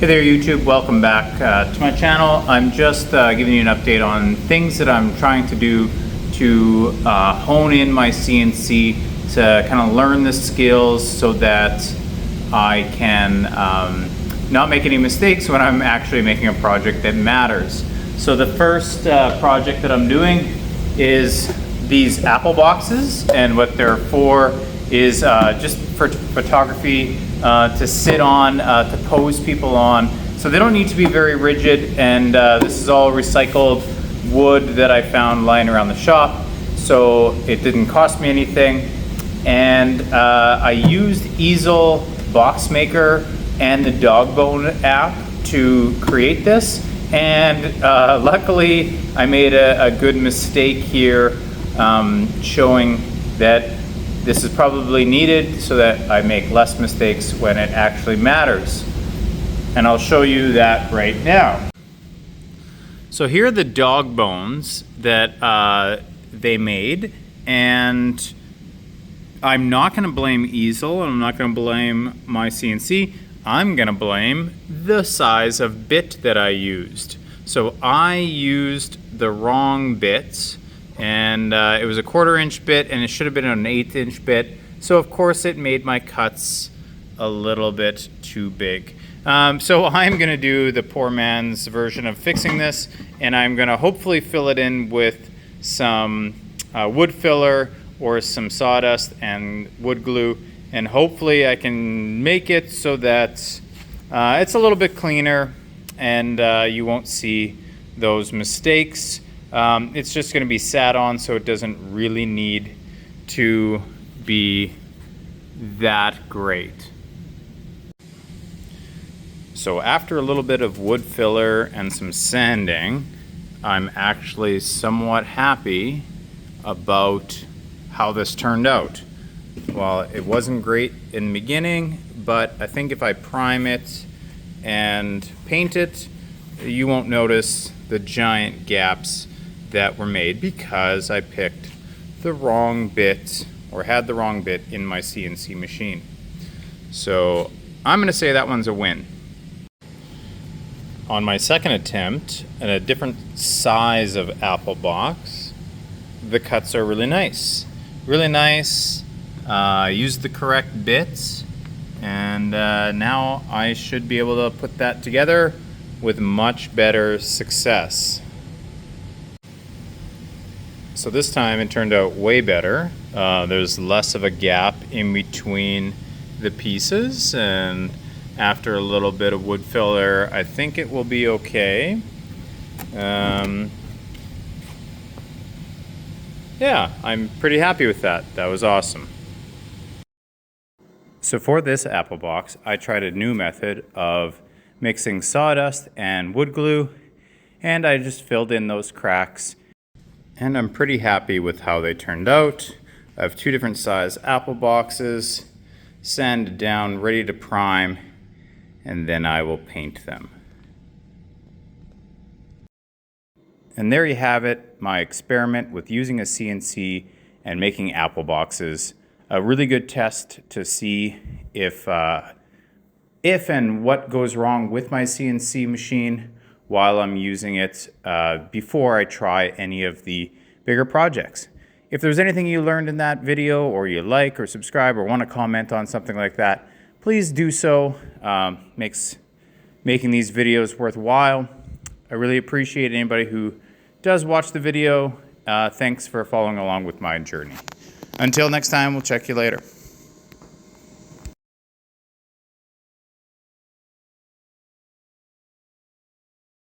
Hey there YouTube, welcome back to my channel. I'm just giving you an update on things that I'm trying to do to hone in my CNC to kind of learn the skills so that I can not make any mistakes when I'm actually making a project that matters. So the first project that I'm doing is these Apple boxes, and what they're for is just for photography, to sit on, to pose people on. So they don't need to be very rigid, and this is all recycled wood that I found lying around the shop, so it didn't cost me anything. And I used Easel Box Maker and the Dog Bone app to create this, and luckily I made a good mistake here, showing that this is probably needed so that I make less mistakes when it actually matters. And I'll show you that right now. So here are the dog bones that they made, and I'm not going to blame Easel, and I'm not going to blame my CNC. I'm going to blame the size of bit that I used. So I used the wrong bits, and it was a 1/4 inch bit, and it should have been an 1/8 inch bit. So of course it made my cuts a little bit too big. So I'm gonna do the poor man's version of fixing this, and I'm gonna hopefully fill it in with some wood filler or some sawdust and wood glue, and hopefully I can make it so that it's a little bit cleaner and you won't see those mistakes. It's just going to be sat on, so it doesn't really need to be that great. So after a little bit of wood filler and some sanding, I'm actually somewhat happy about how this turned out. Well, it wasn't great in the beginning, but I think if I prime it and paint it, you won't notice the giant gaps that were made because I picked the wrong bit, or had the wrong bit in my CNC machine. So I'm going to say that one's a win. On my second attempt at a different size of Apple box, the cuts are really nice. Really nice. Used the correct bits, and now I should be able to put that together with much better success. So this time it turned out way better. There's less of a gap in between the pieces, and after a little bit of wood filler, I think it will be okay. Yeah, I'm pretty happy with that. That was awesome. So for this Apple box, I tried a new method of mixing sawdust and wood glue, and I just filled in those cracks. And I'm pretty happy with how they turned out. I have 2 different size Apple boxes, sanded down, ready to prime, and then I will paint them. And there you have it, my experiment with using a CNC and making Apple boxes. A really good test to see if and what goes wrong with my CNC machine while I'm using it before I try any of the bigger projects. If there's anything you learned in that video, or you like or subscribe or want to comment on something like that, please do so. Makes making these videos worthwhile. I really appreciate anybody who does watch the video. Thanks for following along with my journey. Until next time, we'll check you later.